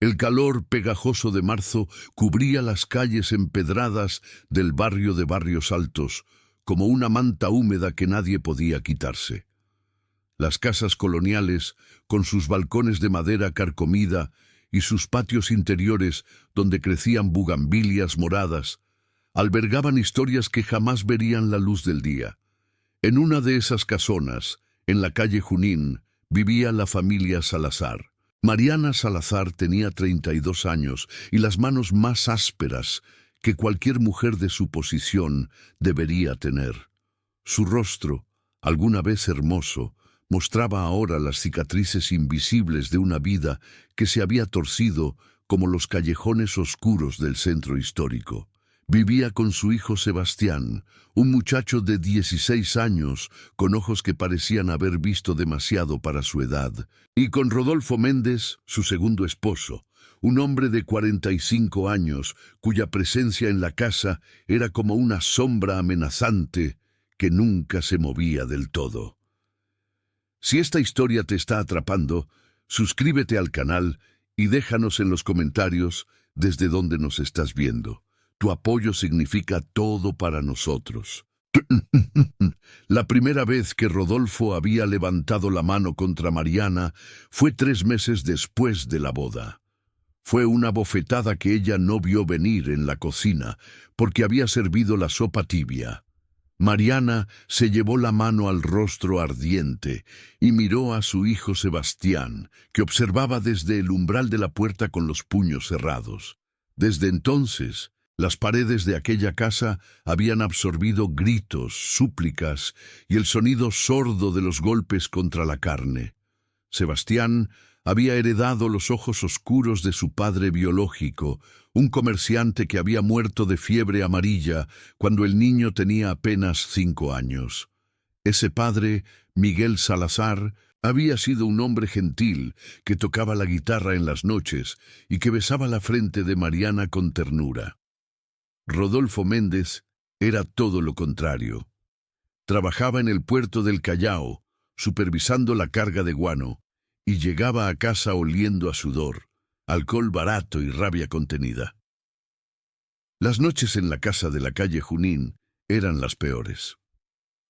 El calor pegajoso de marzo cubría las calles empedradas del barrio de Barrios Altos, como una manta húmeda que nadie podía quitarse. Las casas coloniales, con sus balcones de madera carcomida y sus patios interiores donde crecían bugambilias moradas, albergaban historias que jamás verían la luz del día. En una de esas casonas, en la calle Junín, vivía la familia Salazar. Mariana Salazar tenía 32 años y las manos más ásperas que cualquier mujer de su posición debería tener. Su rostro, alguna vez hermoso, mostraba ahora las cicatrices invisibles de una vida que se había torcido como los callejones oscuros del centro histórico. Vivía con su hijo Sebastián, un muchacho de 16 años, con ojos que parecían haber visto demasiado para su edad, y con Rodolfo Méndez, su segundo esposo, un hombre de 45 años, cuya presencia en la casa era como una sombra amenazante que nunca se movía del todo. Si esta historia te está atrapando, suscríbete al canal y déjanos en los comentarios desde dónde nos estás viendo. Tu apoyo significa todo para nosotros. La primera vez que Rodolfo había levantado la mano contra Mariana fue 3 meses después de la boda. Fue una bofetada que ella no vio venir en la cocina, porque había servido la sopa tibia. Mariana se llevó la mano al rostro ardiente y miró a su hijo Sebastián, que observaba desde el umbral de la puerta con los puños cerrados. Desde entonces, las paredes de aquella casa habían absorbido gritos, súplicas y el sonido sordo de los golpes contra la carne. Sebastián había heredado los ojos oscuros de su padre biológico, un comerciante que había muerto de fiebre amarilla cuando el niño tenía apenas 5 años. Ese padre, Miguel Salazar, había sido un hombre gentil que tocaba la guitarra en las noches y que besaba la frente de Mariana con ternura. Rodolfo Méndez era todo lo contrario. Trabajaba en el puerto del Callao, supervisando la carga de guano, y llegaba a casa oliendo a sudor, alcohol barato y rabia contenida. Las noches en la casa de la calle Junín eran las peores.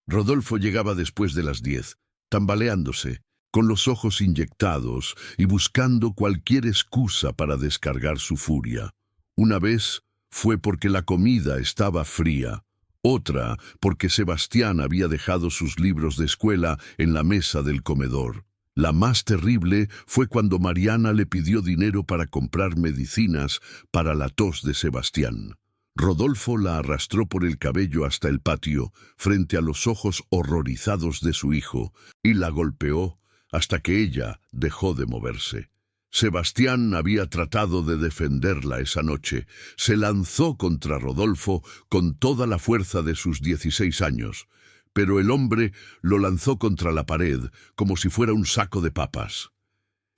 Rodolfo llegaba después de las 10, tambaleándose, con los ojos inyectados y buscando cualquier excusa para descargar su furia. Una vez fue porque la comida estaba fría, otra porque Sebastián había dejado sus libros de escuela en la mesa del comedor. La más terrible fue cuando Mariana le pidió dinero para comprar medicinas para la tos de Sebastián. Rodolfo la arrastró por el cabello hasta el patio, frente a los ojos horrorizados de su hijo, y la golpeó hasta que ella dejó de moverse. Sebastián había tratado de defenderla esa noche. Se lanzó contra Rodolfo con toda la fuerza de sus 16 años, pero el hombre lo lanzó contra la pared como si fuera un saco de papas.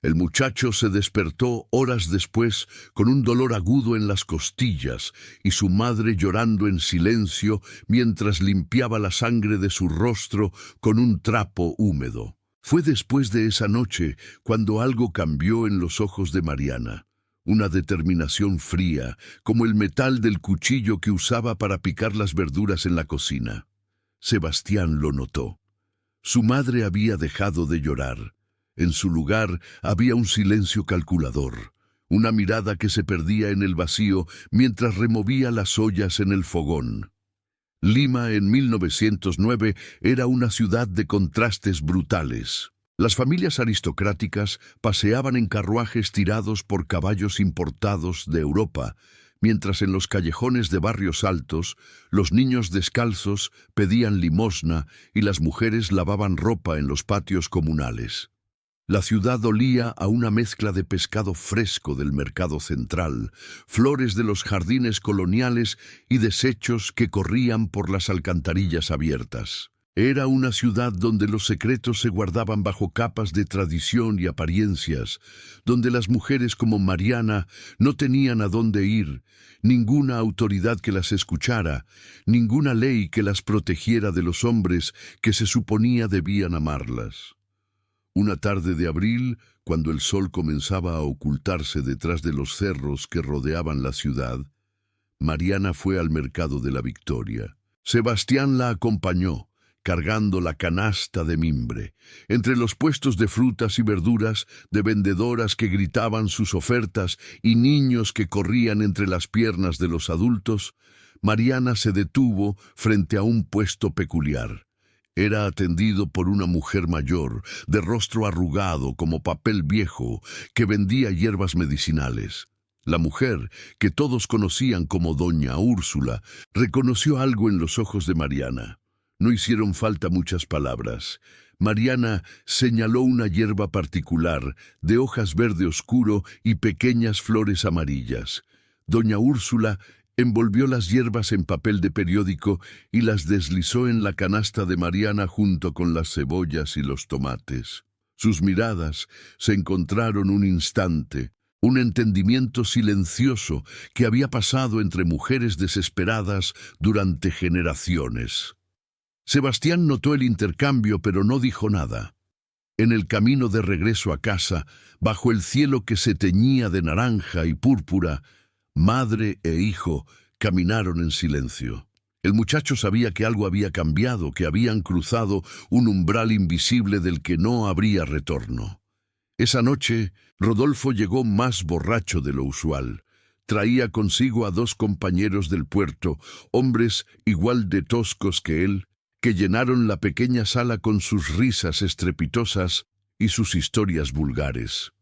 El muchacho se despertó horas después con un dolor agudo en las costillas y su madre llorando en silencio mientras limpiaba la sangre de su rostro con un trapo húmedo. Fue después de esa noche cuando algo cambió en los ojos de Mariana. Una determinación fría, como el metal del cuchillo que usaba para picar las verduras en la cocina. Sebastián lo notó. Su madre había dejado de llorar. En su lugar había un silencio calculador, una mirada que se perdía en el vacío mientras removía las ollas en el fogón. Lima en 1909 era una ciudad de contrastes brutales. Las familias aristocráticas paseaban en carruajes tirados por caballos importados de Europa, mientras en los callejones de Barrios Altos los niños descalzos pedían limosna y las mujeres lavaban ropa en los patios comunales. La ciudad olía a una mezcla de pescado fresco del mercado central, flores de los jardines coloniales y desechos que corrían por las alcantarillas abiertas. Era una ciudad donde los secretos se guardaban bajo capas de tradición y apariencias, donde las mujeres como Mariana no tenían a dónde ir, ninguna autoridad que las escuchara, ninguna ley que las protegiera de los hombres que se suponía debían amarlas. Una tarde de abril, cuando el sol comenzaba a ocultarse detrás de los cerros que rodeaban la ciudad, Mariana fue al mercado de la Victoria. Sebastián la acompañó, cargando la canasta de mimbre. Entre los puestos de frutas y verduras, de vendedoras que gritaban sus ofertas y niños que corrían entre las piernas de los adultos, Mariana se detuvo frente a un puesto peculiar. Era atendido por una mujer mayor, de rostro arrugado como papel viejo, que vendía hierbas medicinales. La mujer, que todos conocían como Doña Úrsula, reconoció algo en los ojos de Mariana. No hicieron falta muchas palabras. Mariana señaló una hierba particular, de hojas verde oscuro y pequeñas flores amarillas. Doña Úrsula envolvió las hierbas en papel de periódico y las deslizó en la canasta de Mariana junto con las cebollas y los tomates. Sus miradas se encontraron un instante, un entendimiento silencioso que había pasado entre mujeres desesperadas durante generaciones. Sebastián notó el intercambio, pero no dijo nada. En el camino de regreso a casa, bajo el cielo que se teñía de naranja y púrpura, madre e hijo caminaron en silencio. El muchacho sabía que algo había cambiado, que habían cruzado un umbral invisible del que no habría retorno. Esa noche, Rodolfo llegó más borracho de lo usual. Traía consigo a 2 compañeros del puerto, hombres igual de toscos que él, que llenaron la pequeña sala con sus risas estrepitosas y sus historias vulgares.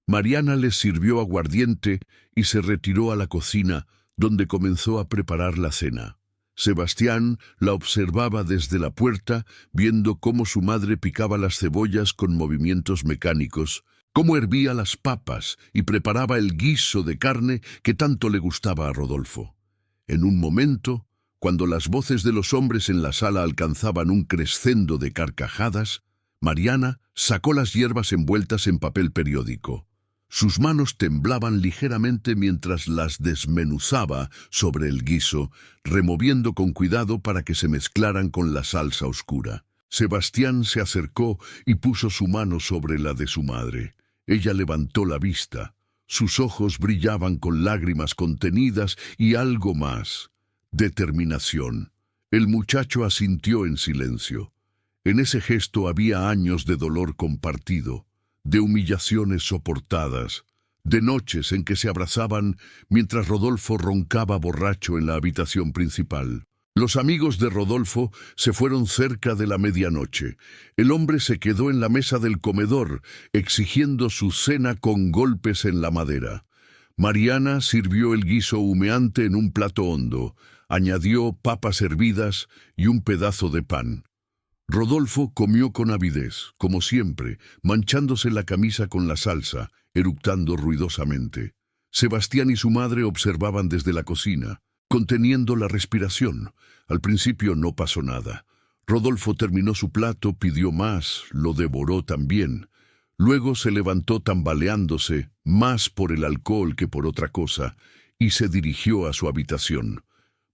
Mariana les sirvió aguardiente y se retiró a la cocina, donde comenzó a preparar la cena. Sebastián la observaba desde la puerta, viendo cómo su madre picaba las cebollas con movimientos mecánicos, cómo hervía las papas y preparaba el guiso de carne que tanto le gustaba a Rodolfo. En un momento, cuando las voces de los hombres en la sala alcanzaban un crescendo de carcajadas, Mariana sacó las hierbas envueltas en papel periódico. Sus manos temblaban ligeramente mientras las desmenuzaba sobre el guiso, removiendo con cuidado para que se mezclaran con la salsa oscura. Sebastián se acercó y puso su mano sobre la de su madre. Ella levantó la vista. Sus ojos brillaban con lágrimas contenidas y algo más: determinación. El muchacho asintió en silencio. En ese gesto había años de dolor compartido, de humillaciones soportadas, de noches en que se abrazaban mientras Rodolfo roncaba borracho en la habitación principal. Los amigos de Rodolfo se fueron cerca de la medianoche. El hombre se quedó en la mesa del comedor, exigiendo su cena con golpes en la madera. Mariana sirvió el guiso humeante en un plato hondo, añadió papas hervidas y un pedazo de pan. Rodolfo comió con avidez, como siempre, manchándose la camisa con la salsa, eructando ruidosamente. Sebastián y su madre observaban desde la cocina, conteniendo la respiración. Al principio no pasó nada. Rodolfo terminó su plato, pidió más, lo devoró también. Luego se levantó tambaleándose, más por el alcohol que por otra cosa, y se dirigió a su habitación.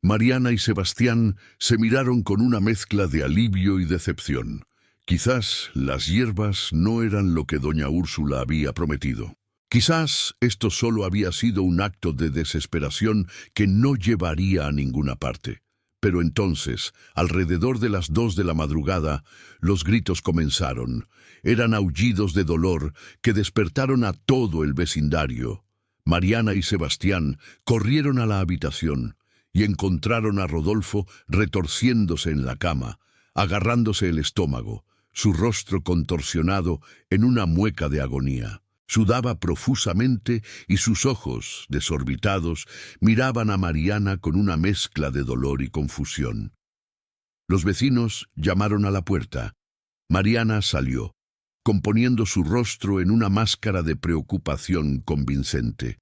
Mariana y Sebastián se miraron con una mezcla de alivio y decepción. Quizás las hierbas no eran lo que doña Úrsula había prometido. Quizás esto solo había sido un acto de desesperación que no llevaría a ninguna parte. Pero entonces, alrededor de las 2 de la madrugada, los gritos comenzaron. Eran aullidos de dolor que despertaron a todo el vecindario. Mariana y Sebastián corrieron a la habitación y encontraron a Rodolfo retorciéndose en la cama, agarrándose el estómago, su rostro contorsionado en una mueca de agonía. Sudaba profusamente y sus ojos, desorbitados, miraban a Mariana con una mezcla de dolor y confusión. Los vecinos llamaron a la puerta. Mariana salió, componiendo su rostro en una máscara de preocupación convincente.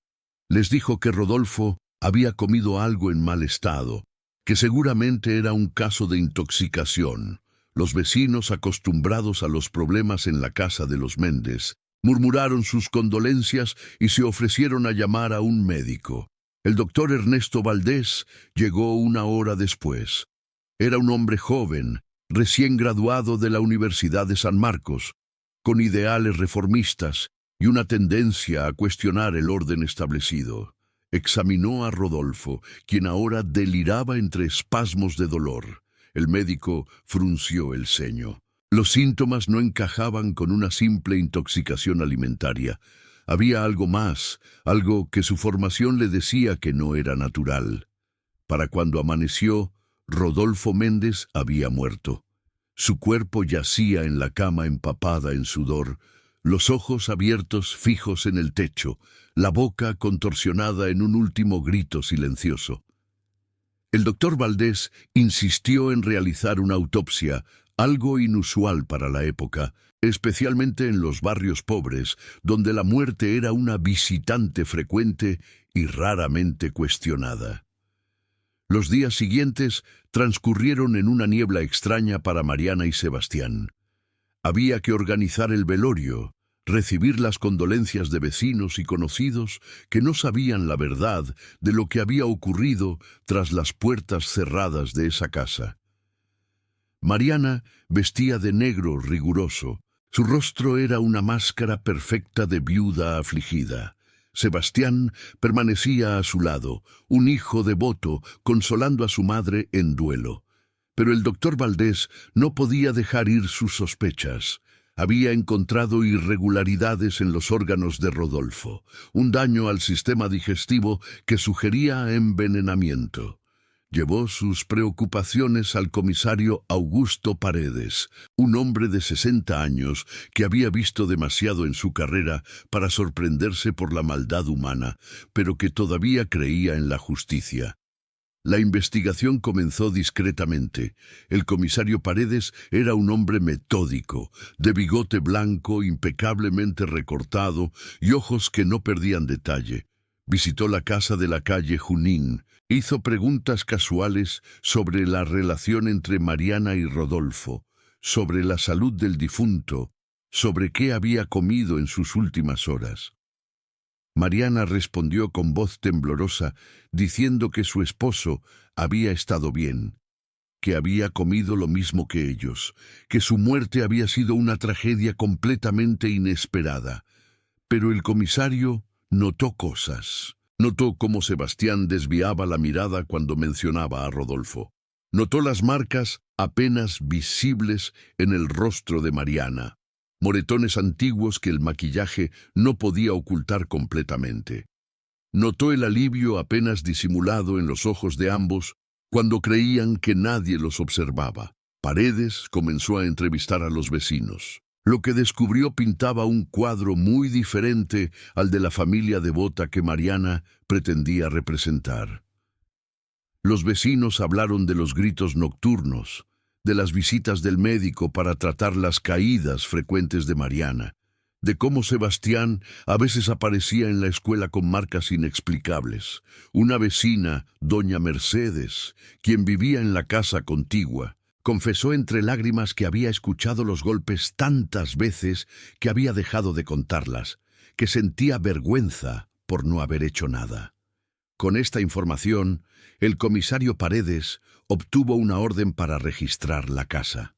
Les dijo que Rodolfo había comido algo en mal estado, que seguramente era un caso de intoxicación. Los vecinos, acostumbrados a los problemas en la casa de los Méndez, murmuraron sus condolencias y se ofrecieron a llamar a un médico. El doctor Ernesto Valdés llegó 1 hora después. Era un hombre joven, recién graduado de la Universidad de San Marcos. con ideales reformistas y una tendencia a cuestionar el orden establecido. Examinó a Rodolfo, quien ahora deliraba entre espasmos de dolor. El médico frunció el ceño. Los síntomas no encajaban con una simple intoxicación alimentaria. Había algo más, algo que su formación le decía que no era natural. Para cuando amaneció, Rodolfo Méndez había muerto. Su cuerpo yacía en la cama empapada en sudor, los ojos abiertos fijos en el techo, la boca contorsionada en un último grito silencioso. El doctor Valdés insistió en realizar una autopsia, algo inusual para la época, especialmente en los barrios pobres, donde la muerte era una visitante frecuente y raramente cuestionada. Los días siguientes transcurrieron en una niebla extraña para Mariana y Sebastián. Había que organizar el velorio, recibir las condolencias de vecinos y conocidos que no sabían la verdad de lo que había ocurrido tras las puertas cerradas de esa casa. Mariana vestía de negro riguroso. Su rostro era una máscara perfecta de viuda afligida. Sebastián permanecía a su lado, un hijo devoto, consolando a su madre en duelo. Pero el doctor Valdés no podía dejar ir sus sospechas. Había encontrado irregularidades en los órganos de Rodolfo, un daño al sistema digestivo que sugería envenenamiento. Llevó sus preocupaciones al comisario Augusto Paredes, un hombre de 60 años que había visto demasiado en su carrera para sorprenderse por la maldad humana, pero que todavía creía en la justicia. La investigación comenzó discretamente. El comisario Paredes era un hombre metódico, de bigote blanco impecablemente recortado y ojos que no perdían detalle. Visitó la casa de la calle Junín, hizo preguntas casuales sobre la relación entre Mariana y Rodolfo, sobre la salud del difunto, sobre qué había comido en sus últimas horas. Mariana respondió con voz temblorosa, diciendo que su esposo había estado bien, que había comido lo mismo que ellos, que su muerte había sido una tragedia completamente inesperada. Pero el comisario notó cosas. Notó cómo Sebastián desviaba la mirada cuando mencionaba a Rodolfo. Notó las marcas apenas visibles en el rostro de Mariana, moretones antiguos que el maquillaje no podía ocultar completamente. Notó el alivio apenas disimulado en los ojos de ambos cuando creían que nadie los observaba. Paredes comenzó a entrevistar a los vecinos. Lo que descubrió pintaba un cuadro muy diferente al de la familia devota que Mariana pretendía representar. Los vecinos hablaron de los gritos nocturnos, de las visitas del médico para tratar las caídas frecuentes de Mariana, de cómo Sebastián a veces aparecía en la escuela con marcas inexplicables. Una vecina, doña Mercedes, quien vivía en la casa contigua, confesó entre lágrimas que había escuchado los golpes tantas veces que había dejado de contarlas, que sentía vergüenza por no haber hecho nada. Con esta información, el comisario Paredes obtuvo una orden para registrar la casa.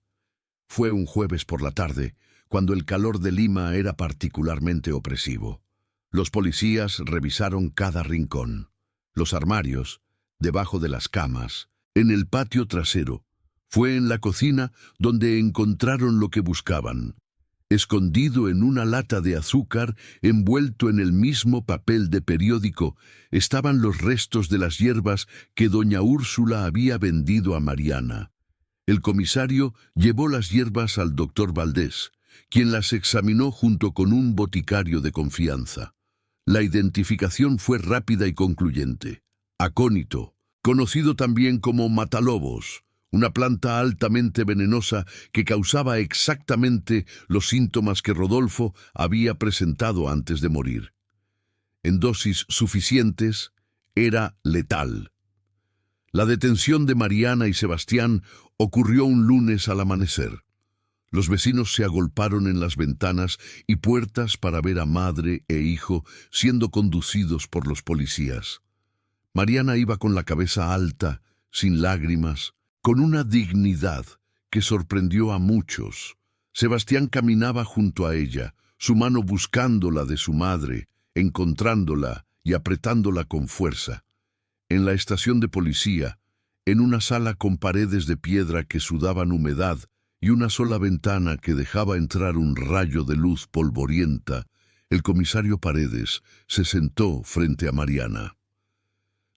Fue un jueves por la tarde, cuando el calor de Lima era particularmente opresivo. Los policías revisaron cada rincón, los armarios, debajo de las camas, en el patio trasero. Fue en la cocina donde encontraron lo que buscaban. Escondido en una lata de azúcar, envuelto en el mismo papel de periódico, estaban los restos de las hierbas que doña Úrsula había vendido a Mariana. El comisario llevó las hierbas al doctor Valdés, quien las examinó junto con un boticario de confianza. La identificación fue rápida y concluyente. Acónito, conocido también como matalobos, una planta altamente venenosa que causaba exactamente los síntomas que Rodolfo había presentado antes de morir. En dosis suficientes, era letal. La detención de Mariana y Sebastián ocurrió un lunes al amanecer. Los vecinos se agolparon en las ventanas y puertas para ver a madre e hijo siendo conducidos por los policías. Mariana iba con la cabeza alta, sin lágrimas, con una dignidad que sorprendió a muchos. Sebastián caminaba junto a ella, su mano buscando la de su madre, encontrándola y apretándola con fuerza. En la estación de policía, en una sala con paredes de piedra que sudaban humedad y una sola ventana que dejaba entrar un rayo de luz polvorienta, el comisario Paredes se sentó frente a Mariana.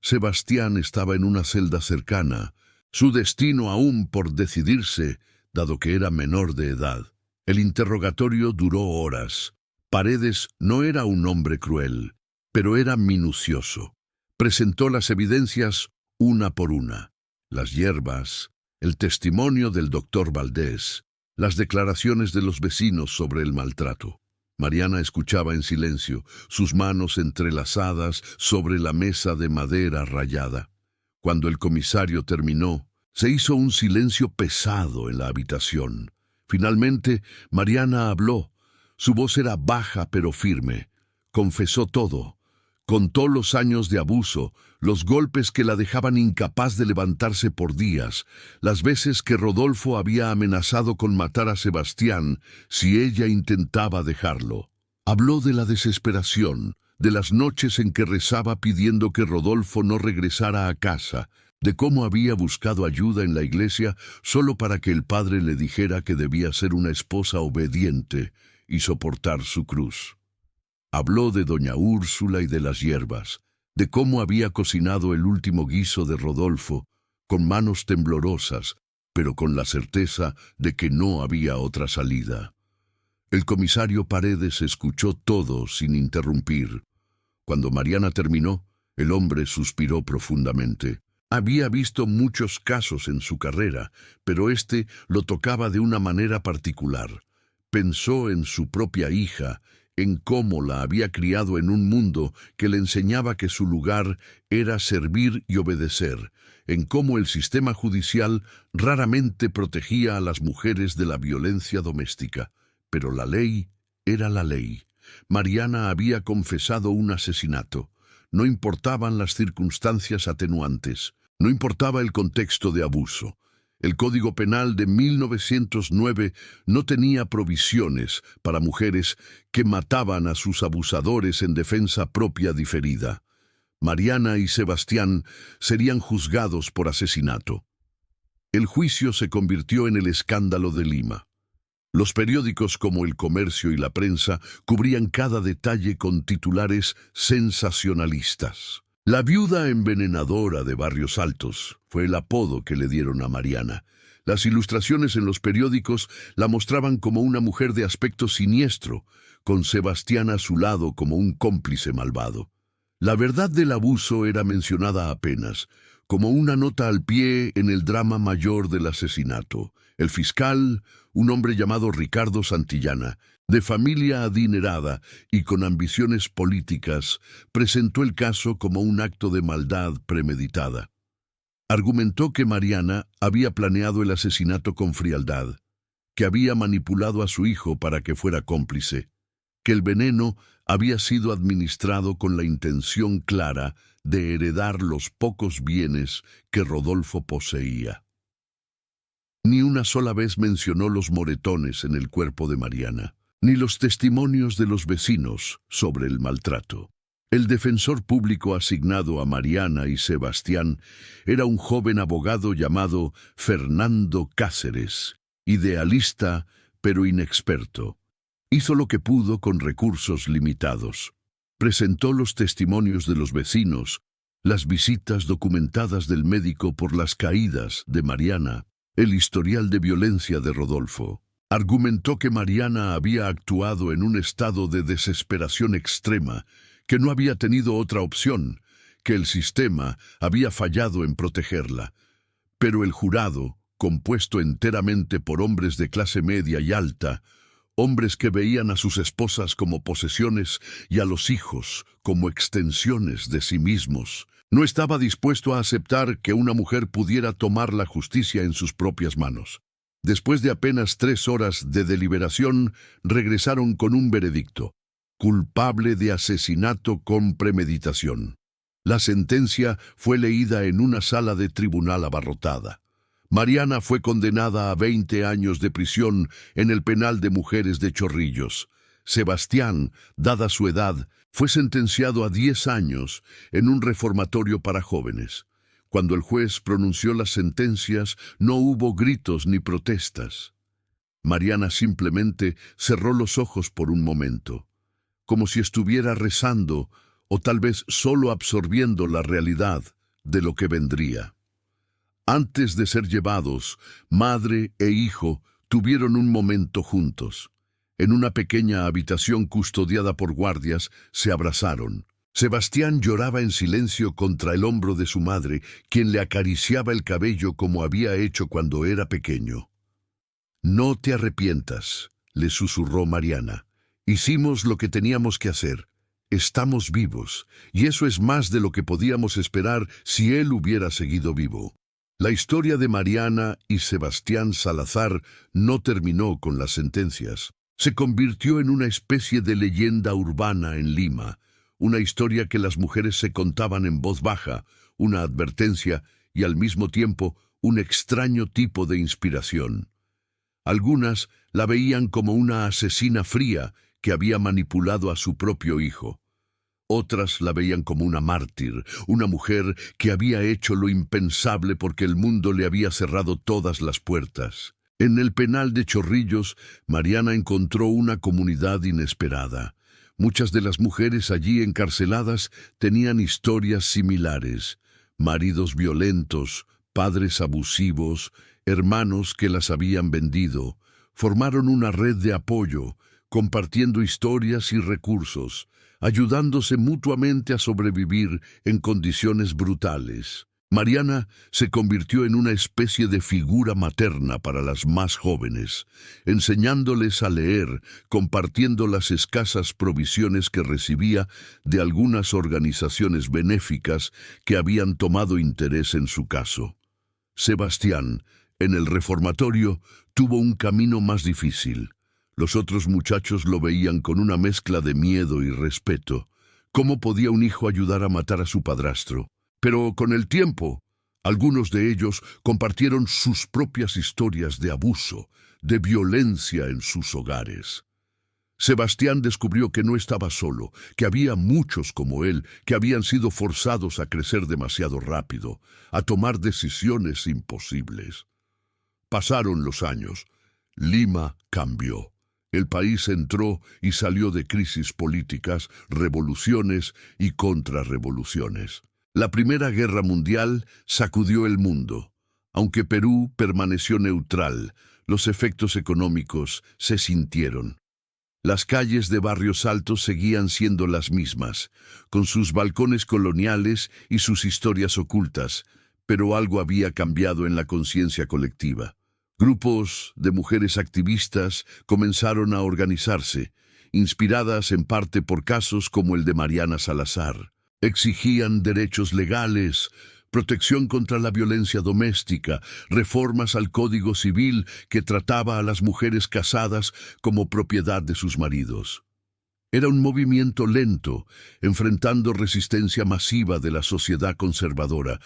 Sebastián estaba en una celda cercana, su destino aún por decidirse, dado que era menor de edad. El interrogatorio duró horas. Paredes no era un hombre cruel, pero era minucioso. Presentó las evidencias una por una. Las hierbas, el testimonio del doctor Valdés, las declaraciones de los vecinos sobre el maltrato. Mariana escuchaba en silencio, sus manos entrelazadas sobre la mesa de madera rayada. Cuando el comisario terminó, se hizo un silencio pesado en la habitación. Finalmente, Mariana habló. Su voz era baja pero firme. Confesó todo. Contó los años de abuso, los golpes que la dejaban incapaz de levantarse por días, las veces que Rodolfo había amenazado con matar a Sebastián si ella intentaba dejarlo. Habló de la desesperación, de las noches en que rezaba pidiendo que Rodolfo no regresara a casa, de cómo había buscado ayuda en la iglesia solo para que el padre le dijera que debía ser una esposa obediente y soportar su cruz. Habló de doña Úrsula y de las hierbas, de cómo había cocinado el último guiso de Rodolfo, con manos temblorosas, pero con la certeza de que no había otra salida. El comisario Paredes escuchó todo sin interrumpir. Cuando Mariana terminó, el hombre suspiró profundamente. Había visto muchos casos en su carrera, pero este lo tocaba de una manera particular. Pensó en su propia hija, en cómo la había criado en un mundo que le enseñaba que su lugar era servir y obedecer, en cómo el sistema judicial raramente protegía a las mujeres de la violencia doméstica. Pero la ley era la ley. Mariana había confesado un asesinato. No importaban las circunstancias atenuantes, no importaba el contexto de abuso. El Código Penal de 1909 no tenía provisiones para mujeres que mataban a sus abusadores en defensa propia diferida. Mariana y Sebastián serían juzgados por asesinato. El juicio se convirtió en el escándalo de Lima. Los periódicos como El Comercio y La Prensa cubrían cada detalle con titulares sensacionalistas. La viuda envenenadora de Barrios Altos fue el apodo que le dieron a Mariana. Las ilustraciones en los periódicos la mostraban como una mujer de aspecto siniestro, con Sebastián a su lado como un cómplice malvado. La verdad del abuso era mencionada apenas, como una nota al pie en el drama mayor del asesinato. El fiscal, un hombre llamado Ricardo Santillana, de familia adinerada y con ambiciones políticas, presentó el caso como un acto de maldad premeditada. Argumentó que Mariana había planeado el asesinato con frialdad, que había manipulado a su hijo para que fuera cómplice, que el veneno había sido administrado con la intención clara de heredar los pocos bienes que Rodolfo poseía. Ni una sola vez mencionó los moretones en el cuerpo de Mariana, ni los testimonios de los vecinos sobre el maltrato. El defensor público asignado a Mariana y Sebastián era un joven abogado llamado Fernando Cáceres, idealista pero inexperto. Hizo lo que pudo con recursos limitados. Presentó los testimonios de los vecinos, las visitas documentadas del médico por las caídas de Mariana, el historial de violencia de Rodolfo. Argumentó que Mariana había actuado en un estado de desesperación extrema, que no había tenido otra opción, que el sistema había fallado en protegerla. Pero el jurado, compuesto enteramente por hombres de clase media y alta, hombres que veían a sus esposas como posesiones y a los hijos como extensiones de sí mismos, no estaba dispuesto a aceptar que una mujer pudiera tomar la justicia en sus propias manos. Después de apenas 3 horas de deliberación, regresaron con un veredicto: culpable de asesinato con premeditación. La sentencia fue leída en una sala de tribunal abarrotada. Mariana fue condenada a 20 años de prisión en el penal de mujeres de Chorrillos. Sebastián, dada su edad, fue sentenciado a 10 años en un reformatorio para jóvenes. Cuando el juez pronunció las sentencias, no hubo gritos ni protestas. Mariana simplemente cerró los ojos por un momento, como si estuviera rezando o tal vez solo absorbiendo la realidad de lo que vendría. Antes de ser llevados, madre e hijo tuvieron un momento juntos. En una pequeña habitación custodiada por guardias, se abrazaron. Sebastián lloraba en silencio contra el hombro de su madre, quien le acariciaba el cabello como había hecho cuando era pequeño. «No te arrepientas», le susurró Mariana. «Hicimos lo que teníamos que hacer. Estamos vivos, y eso es más de lo que podíamos esperar si él hubiera seguido vivo». La historia de Mariana y Sebastián Salazar no terminó con las sentencias. Se convirtió en una especie de leyenda urbana en Lima, una historia que las mujeres se contaban en voz baja, una advertencia y al mismo tiempo un extraño tipo de inspiración. Algunas la veían como una asesina fría que había manipulado a su propio hijo. Otras la veían como una mártir, una mujer que había hecho lo impensable porque el mundo le había cerrado todas las puertas. En el penal de Chorrillos, Mariana encontró una comunidad inesperada. Muchas de las mujeres allí encarceladas tenían historias similares: maridos violentos, padres abusivos, hermanos que las habían vendido. Formaron una red de apoyo, compartiendo historias y recursos, ayudándose mutuamente a sobrevivir en condiciones brutales. Mariana se convirtió en una especie de figura materna para las más jóvenes, enseñándoles a leer, compartiendo las escasas provisiones que recibía de algunas organizaciones benéficas que habían tomado interés en su caso. Sebastián, en el reformatorio, tuvo un camino más difícil. Los otros muchachos lo veían con una mezcla de miedo y respeto. ¿Cómo podía un hijo ayudar a matar a su padrastro? Pero con el tiempo, algunos de ellos compartieron sus propias historias de abuso, de violencia en sus hogares. Sebastián descubrió que no estaba solo, que había muchos como él que habían sido forzados a crecer demasiado rápido, a tomar decisiones imposibles. Pasaron los años. Lima cambió. El país entró y salió de crisis políticas, revoluciones y contrarrevoluciones. La Primera Guerra Mundial sacudió el mundo. Aunque Perú permaneció neutral, los efectos económicos se sintieron. Las calles de Barrios Altos seguían siendo las mismas, con sus balcones coloniales y sus historias ocultas, pero algo había cambiado en la conciencia colectiva. Grupos de mujeres activistas comenzaron a organizarse, inspiradas en parte por casos como el de Mariana Salazar. Exigían derechos legales, protección contra la violencia doméstica, reformas al Código Civil que trataba a las mujeres casadas como propiedad de sus maridos. Era un movimiento lento, enfrentando resistencia masiva de la sociedad conservadora,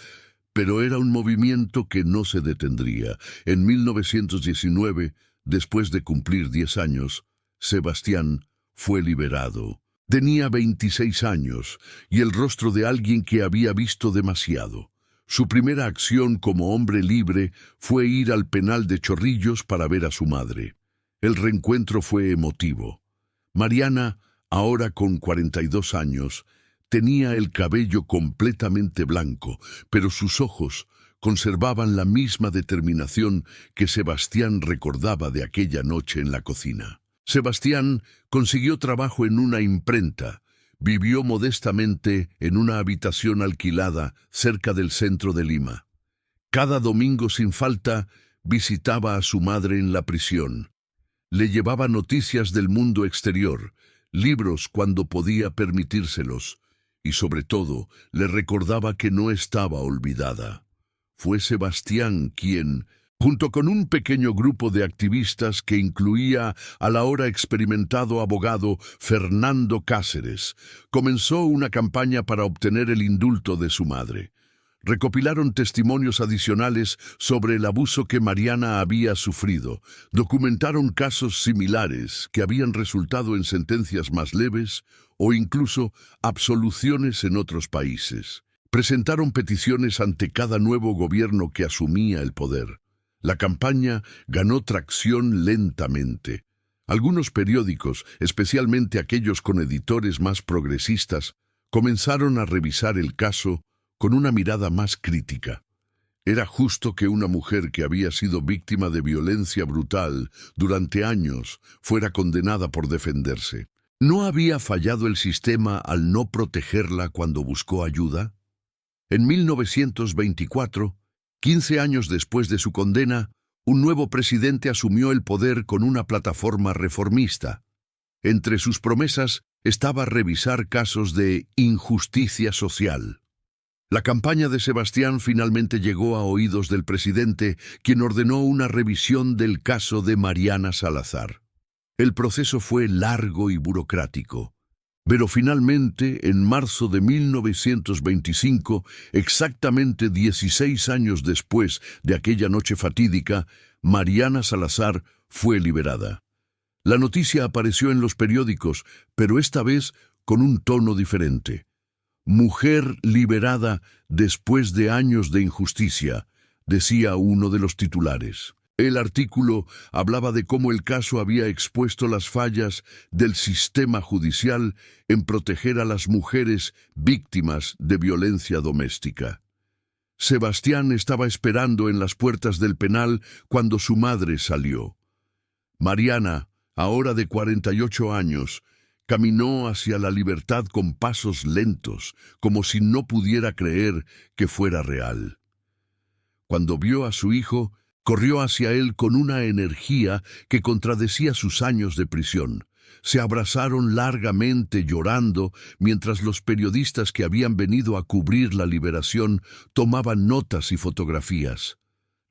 pero era un movimiento que no se detendría. En 1919, después de cumplir 10 años, Sebastián fue liberado. Tenía 26 años y el rostro de alguien que había visto demasiado. Su primera acción como hombre libre fue ir al penal de Chorrillos para ver a su madre. El reencuentro fue emotivo. Mariana, ahora con 42 años, tenía el cabello completamente blanco, pero sus ojos conservaban la misma determinación que Sebastián recordaba de aquella noche en la cocina. Sebastián consiguió trabajo en una imprenta. Vivió modestamente en una habitación alquilada cerca del centro de Lima. Cada domingo sin falta visitaba a su madre en la prisión. Le llevaba noticias del mundo exterior, libros cuando podía permitírselos, y sobre todo le recordaba que no estaba olvidada. Fue Sebastián quien, junto con un pequeño grupo de activistas que incluía al ahora experimentado abogado Fernando Cáceres, comenzó una campaña para obtener el indulto de su madre. recopilaron testimonios adicionales sobre el abuso que Mariana había sufrido, documentaron casos similares que habían resultado en sentencias más leves o incluso absoluciones en otros países. Presentaron peticiones ante cada nuevo gobierno que asumía el poder. La campaña ganó tracción lentamente. Algunos periódicos, especialmente aquellos con editores más progresistas, comenzaron a revisar el caso con una mirada más crítica. Era justo que una mujer que había sido víctima de violencia brutal durante años fuera condenada por defenderse. ¿No había fallado el sistema al no protegerla cuando buscó ayuda? En 1924, 15 años después de su condena, un nuevo presidente asumió el poder con una plataforma reformista. Entre sus promesas estaba revisar casos de injusticia social. La campaña de Sebastián finalmente llegó a oídos del presidente, quien ordenó una revisión del caso de Mariana Salazar. El proceso fue largo y burocrático, pero finalmente, en marzo de 1925, exactamente 16 años después de aquella noche fatídica, Mariana Salazar fue liberada. La noticia apareció en los periódicos, pero esta vez con un tono diferente. «Mujer liberada después de años de injusticia», decía uno de los titulares. El artículo hablaba de cómo el caso había expuesto las fallas del sistema judicial en proteger a las mujeres víctimas de violencia doméstica. Sebastián estaba esperando en las puertas del penal cuando su madre salió. Mariana, ahora de 48 años, caminó hacia la libertad con pasos lentos, como si no pudiera creer que fuera real. Cuando vio a su hijo, corrió hacia él con una energía que contradecía sus años de prisión. Se abrazaron largamente llorando, mientras los periodistas que habían venido a cubrir la liberación tomaban notas y fotografías.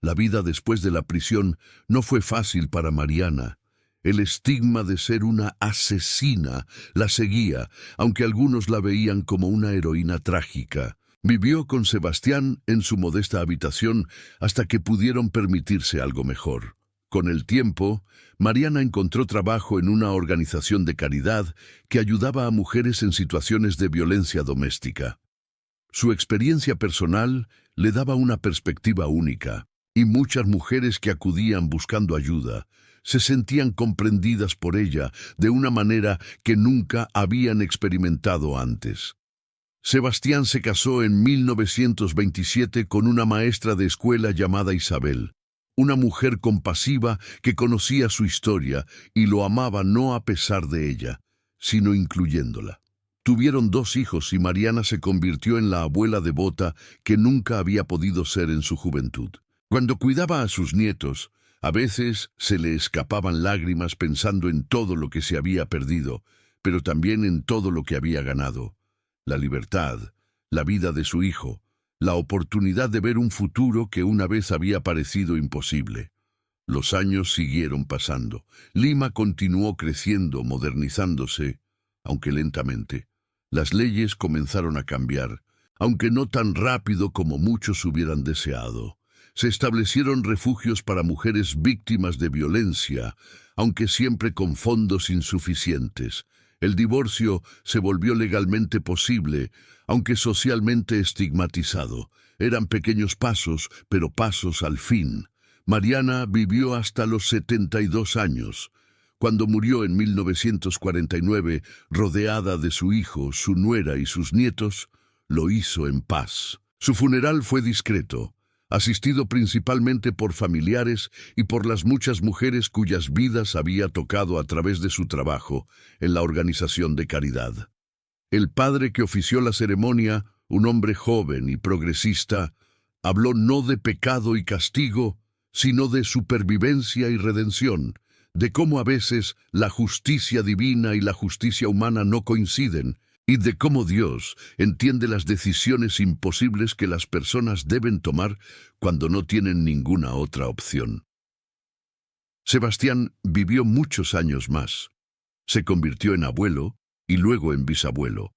La vida después de la prisión no fue fácil para Mariana. El estigma de ser una asesina la seguía, aunque algunos la veían como una heroína trágica. Vivió con Sebastián en su modesta habitación hasta que pudieron permitirse algo mejor. Con el tiempo, Mariana encontró trabajo en una organización de caridad que ayudaba a mujeres en situaciones de violencia doméstica. Su experiencia personal le daba una perspectiva única, y muchas mujeres que acudían buscando ayuda se sentían comprendidas por ella de una manera que nunca habían experimentado antes. Sebastián se casó en 1927 con una maestra de escuela llamada Isabel, una mujer compasiva que conocía su historia y lo amaba no a pesar de ella, sino incluyéndola. Tuvieron 2 hijos y Mariana se convirtió en la abuela devota que nunca había podido ser en su juventud. Cuando cuidaba a sus nietos, a veces se le escapaban lágrimas pensando en todo lo que se había perdido, pero también en todo lo que había ganado. La libertad, la vida de su hijo, la oportunidad de ver un futuro que una vez había parecido imposible. Los años siguieron pasando. Lima continuó creciendo, modernizándose, aunque lentamente. Las leyes comenzaron a cambiar, aunque no tan rápido como muchos hubieran deseado. Se establecieron refugios para mujeres víctimas de violencia, aunque siempre con fondos insuficientes. El divorcio se volvió legalmente posible, aunque socialmente estigmatizado. Eran pequeños pasos, pero pasos al fin. Mariana vivió hasta los 72 años. Cuando murió en 1949, rodeada de su hijo, su nuera y sus nietos, lo hizo en paz. Su funeral fue discreto, asistido principalmente por familiares y por las muchas mujeres cuyas vidas había tocado a través de su trabajo en la organización de caridad. El padre que ofició la ceremonia, un hombre joven y progresista, habló no de pecado y castigo, sino de supervivencia y redención, de cómo a veces la justicia divina y la justicia humana no coinciden, y de cómo Dios entiende las decisiones imposibles que las personas deben tomar cuando no tienen ninguna otra opción. Sebastián vivió muchos años más. Se convirtió en abuelo y luego en bisabuelo.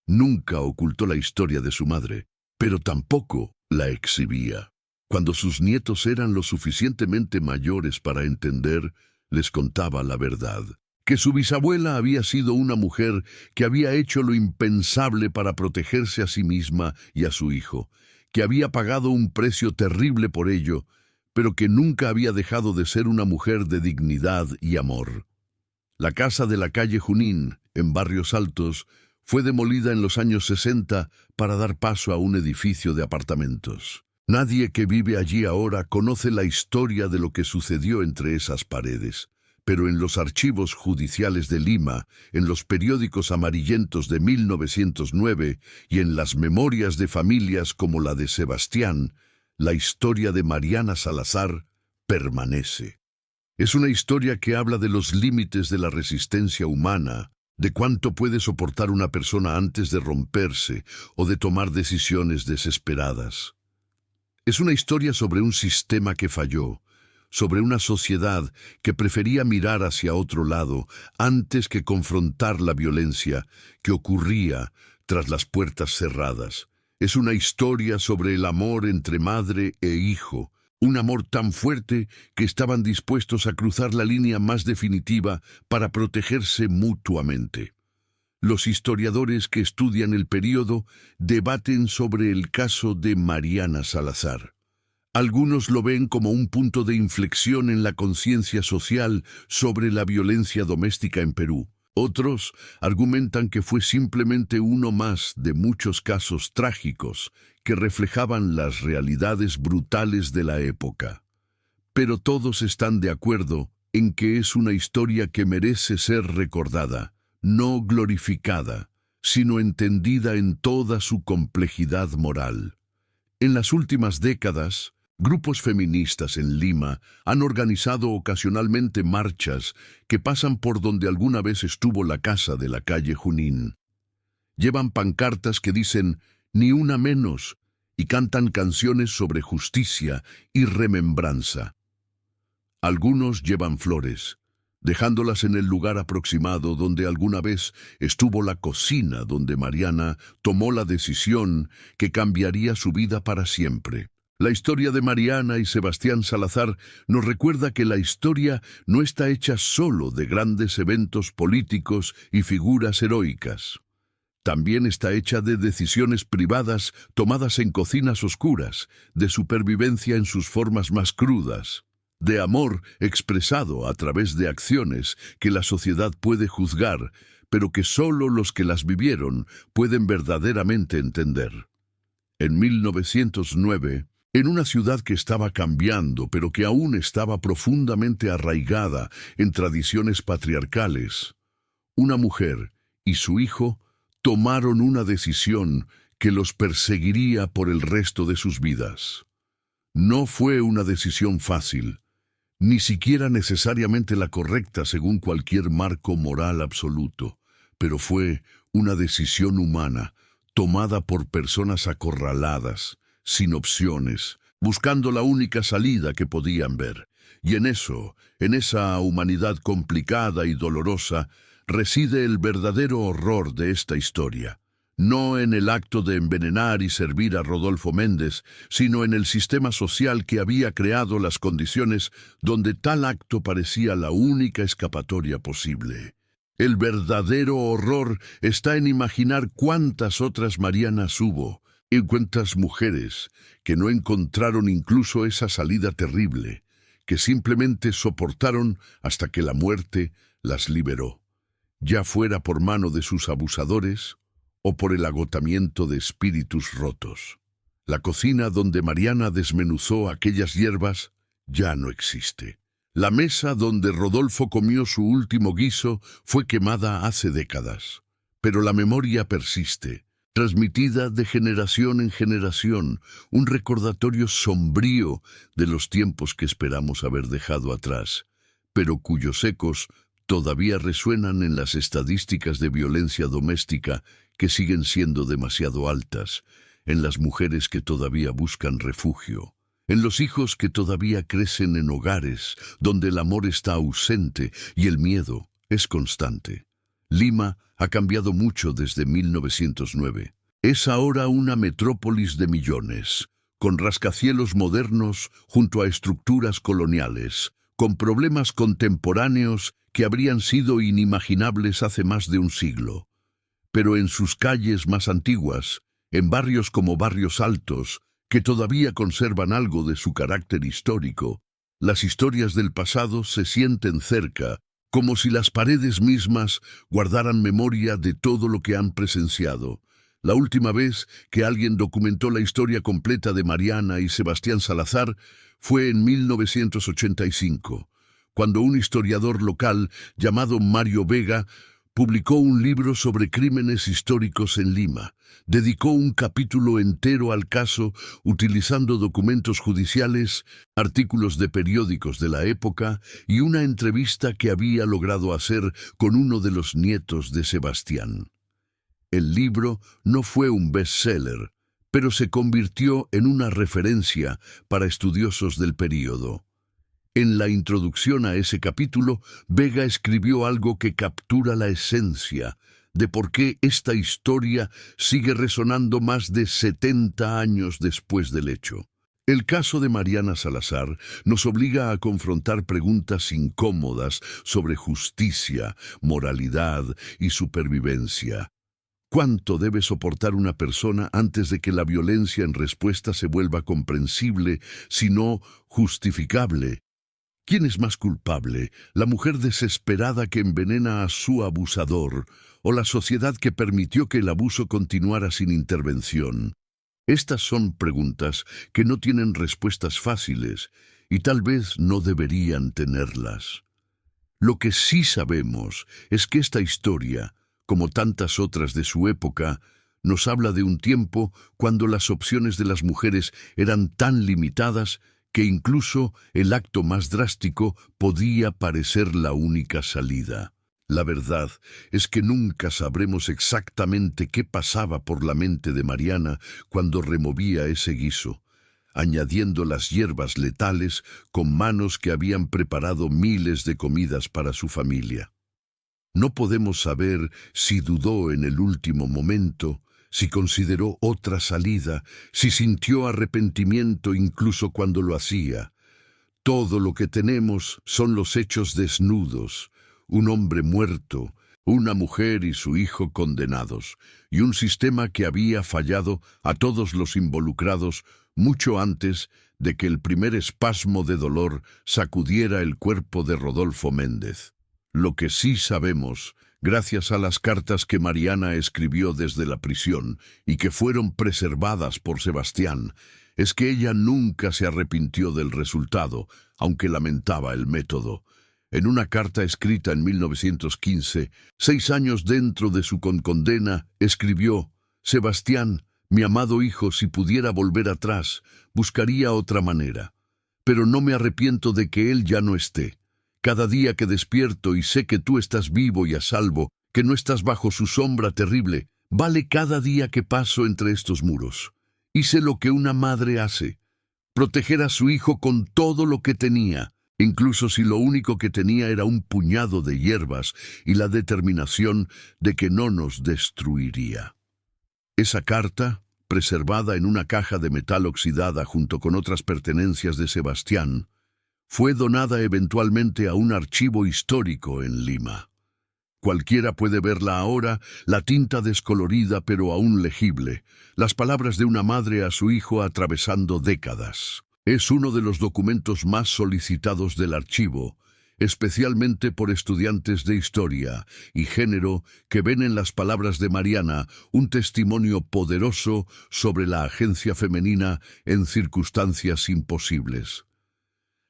Nunca ocultó la historia de su madre, pero tampoco la exhibía. Cuando sus nietos eran lo suficientemente mayores para entender, les contaba la verdad. Que su bisabuela había sido una mujer que había hecho lo impensable para protegerse a sí misma y a su hijo, que había pagado un precio terrible por ello, pero que nunca había dejado de ser una mujer de dignidad y amor. La casa de la calle Junín, en Barrios Altos, fue demolida en los años 60 para dar paso a un edificio de apartamentos. Nadie que vive allí ahora conoce la historia de lo que sucedió entre esas paredes, pero en los archivos judiciales de Lima, en los periódicos amarillentos de 1909 y en las memorias de familias como la de Sebastián, la historia de Mariana Salazar permanece. Es una historia que habla de los límites de la resistencia humana, de cuánto puede soportar una persona antes de romperse o de tomar decisiones desesperadas. Es una historia sobre un sistema que falló, sobre una sociedad que prefería mirar hacia otro lado antes que confrontar la violencia que ocurría tras las puertas cerradas. Es una historia sobre el amor entre madre e hijo, un amor tan fuerte que estaban dispuestos a cruzar la línea más definitiva para protegerse mutuamente. Los historiadores que estudian el período debaten sobre el caso de Mariana Salazar. Algunos lo ven como un punto de inflexión en la conciencia social sobre la violencia doméstica en Perú. Otros argumentan que fue simplemente uno más de muchos casos trágicos que reflejaban las realidades brutales de la época. Pero todos están de acuerdo en que es una historia que merece ser recordada, no glorificada, sino entendida en toda su complejidad moral. En las últimas décadas, grupos feministas en Lima han organizado ocasionalmente marchas que pasan por donde alguna vez estuvo la casa de la calle Junín. Llevan pancartas que dicen «ni una menos» y cantan canciones sobre justicia y remembranza. Algunos llevan flores, dejándolas en el lugar aproximado donde alguna vez estuvo la cocina donde Mariana tomó la decisión que cambiaría su vida para siempre. La historia de Mariana y Sebastián Salazar nos recuerda que la historia no está hecha solo de grandes eventos políticos y figuras heroicas. También está hecha de decisiones privadas tomadas en cocinas oscuras, de supervivencia en sus formas más crudas, de amor expresado a través de acciones que la sociedad puede juzgar, pero que solo los que las vivieron pueden verdaderamente entender. En 1909, en una ciudad que estaba cambiando, pero que aún estaba profundamente arraigada en tradiciones patriarcales, una mujer y su hijo tomaron una decisión que los perseguiría por el resto de sus vidas. No fue una decisión fácil, ni siquiera necesariamente la correcta según cualquier marco moral absoluto, pero fue una decisión humana, tomada por personas acorraladas, sin opciones, buscando la única salida que podían ver. Y en esa humanidad complicada y dolorosa, reside el verdadero horror de esta historia. No en el acto de envenenar y servir a Rodolfo Méndez, sino en el sistema social que había creado las condiciones donde tal acto parecía la única escapatoria posible. El verdadero horror está en imaginar cuántas otras Marianas hubo, y cuántas mujeres que no encontraron incluso esa salida terrible, que simplemente soportaron hasta que la muerte las liberó, ya fuera por mano de sus abusadores o por el agotamiento de espíritus rotos. La cocina donde Mariana desmenuzó aquellas hierbas ya no existe. La mesa donde Rodolfo comió su último guiso fue quemada hace décadas, pero la memoria persiste, transmitida de generación en generación, un recordatorio sombrío de los tiempos que esperamos haber dejado atrás, pero cuyos ecos todavía resuenan en las estadísticas de violencia doméstica que siguen siendo demasiado altas, en las mujeres que todavía buscan refugio, en los hijos que todavía crecen en hogares donde el amor está ausente y el miedo es constante. Lima ha cambiado mucho desde 1909, Es ahora una metrópolis de millones, con rascacielos modernos junto a estructuras coloniales, con problemas contemporáneos que habrían sido inimaginables hace más de un siglo. Pero en sus calles más antiguas, en barrios como Barrios Altos, que todavía conservan algo de su carácter histórico, las historias del pasado se sienten cerca, como si las paredes mismas guardaran memoria de todo lo que han presenciado. La última vez que alguien documentó la historia completa de Mariana y Sebastián Salazar fue en 1985, cuando un historiador local llamado Mario Vega publicó un libro sobre crímenes históricos en Lima. Dedicó un capítulo entero al caso utilizando documentos judiciales, artículos de periódicos de la época y una entrevista que había logrado hacer con uno de los nietos de Sebastián. El libro no fue un bestseller, pero se convirtió en una referencia para estudiosos del período. En la introducción a ese capítulo, Vega escribió algo que captura la esencia de por qué esta historia sigue resonando más de 70 años después del hecho. El caso de Mariana Salazar nos obliga a confrontar preguntas incómodas sobre justicia, moralidad y supervivencia. ¿Cuánto debe soportar una persona antes de que la violencia en respuesta se vuelva comprensible, si no justificable? ¿Quién es más culpable, la mujer desesperada que envenena a su abusador o la sociedad que permitió que el abuso continuara sin intervención? Estas son preguntas que no tienen respuestas fáciles y tal vez no deberían tenerlas. Lo que sí sabemos es que esta historia, como tantas otras de su época, nos habla de un tiempo cuando las opciones de las mujeres eran tan limitadas que incluso el acto más drástico podía parecer la única salida. La verdad es que nunca sabremos exactamente qué pasaba por la mente de Mariana cuando removía ese guiso, añadiendo las hierbas letales con manos que habían preparado miles de comidas para su familia. No podemos saber si dudó en el último momento, si consideró otra salida, si sintió arrepentimiento incluso cuando lo hacía. Todo lo que tenemos son los hechos desnudos, un hombre muerto, una mujer y su hijo condenados, y un sistema que había fallado a todos los involucrados mucho antes de que el primer espasmo de dolor sacudiera el cuerpo de Rodolfo Méndez. Lo que sí sabemos, gracias a las cartas que Mariana escribió desde la prisión y que fueron preservadas por Sebastián, es que ella nunca se arrepintió del resultado, aunque lamentaba el método. En una carta escrita en 1915, 6 años dentro de su condena, escribió: «Sebastián, mi amado hijo, si pudiera volver atrás, buscaría otra manera. Pero no me arrepiento de que él ya no esté. Cada día que despierto y sé que tú estás vivo y a salvo, que no estás bajo su sombra terrible, vale cada día que paso entre estos muros. Hice lo que una madre hace, proteger a su hijo con todo lo que tenía, incluso si lo único que tenía era un puñado de hierbas y la determinación de que no nos destruiría». Esa carta, preservada en una caja de metal oxidada junto con otras pertenencias de Sebastián, fue donada eventualmente a un archivo histórico en Lima. Cualquiera puede verla ahora, la tinta descolorida pero aún legible, las palabras de una madre a su hijo atravesando décadas. Es uno de los documentos más solicitados del archivo, especialmente por estudiantes de historia y género que ven en las palabras de Mariana un testimonio poderoso sobre la agencia femenina en circunstancias imposibles.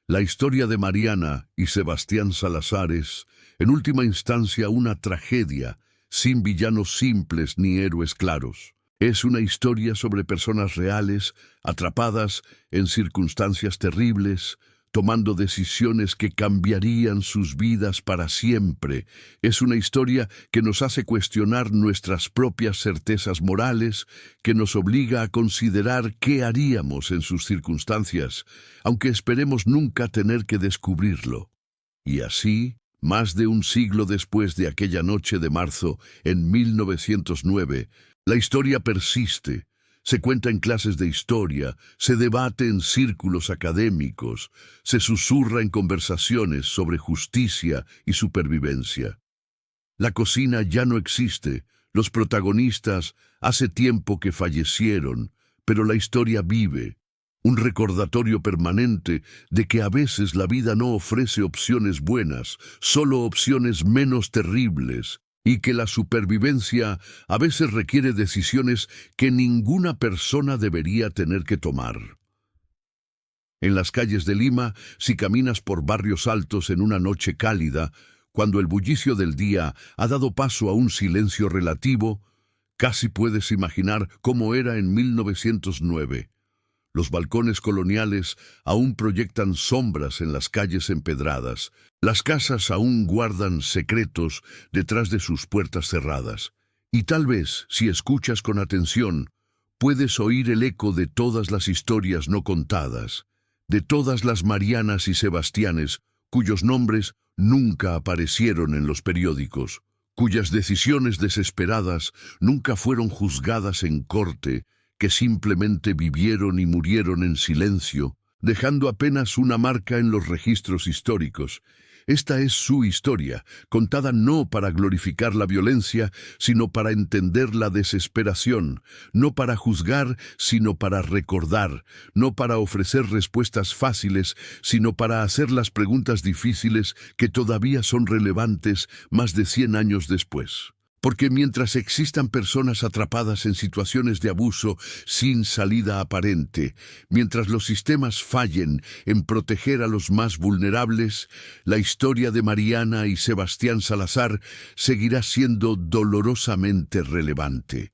La historia de Mariana y Sebastián Salazar es, en última instancia, una tragedia, sin villanos simples ni héroes claros. Es una historia sobre personas reales, atrapadas en circunstancias terribles, tomando decisiones que cambiarían sus vidas para siempre. Es una historia que nos hace cuestionar nuestras propias certezas morales, que nos obliga a considerar qué haríamos en sus circunstancias, aunque esperemos nunca tener que descubrirlo. Y así, más de un siglo después de aquella noche de marzo, en 1909, La historia persiste, se cuenta en clases de historia, se debate en círculos académicos, se susurra en conversaciones sobre justicia y supervivencia. La cocina ya no existe, los protagonistas hace tiempo que fallecieron, pero la historia vive. Un recordatorio permanente de que a veces la vida no ofrece opciones buenas, solo opciones menos terribles, y que la supervivencia a veces requiere decisiones que ninguna persona debería tener que tomar. En las calles de Lima, si caminas por barrios altos en una noche cálida, cuando el bullicio del día ha dado paso a un silencio relativo, casi puedes imaginar cómo era en 1909. Los balcones coloniales aún proyectan sombras en las calles empedradas. Las casas aún guardan secretos detrás de sus puertas cerradas. Y tal vez, si escuchas con atención, puedes oír el eco de todas las historias no contadas, de todas las Marianas y Sebastianes cuyos nombres nunca aparecieron en los periódicos, cuyas decisiones desesperadas nunca fueron juzgadas en corte, que simplemente vivieron y murieron en silencio, dejando apenas una marca en los registros históricos. Esta es su historia, contada no para glorificar la violencia, sino para entender la desesperación, no para juzgar, sino para recordar, no para ofrecer respuestas fáciles, sino para hacer las preguntas difíciles que todavía son relevantes más de 100 años después. Porque mientras existan personas atrapadas en situaciones de abuso sin salida aparente, mientras los sistemas fallen en proteger a los más vulnerables, la historia de Mariana y Sebastián Salazar seguirá siendo dolorosamente relevante.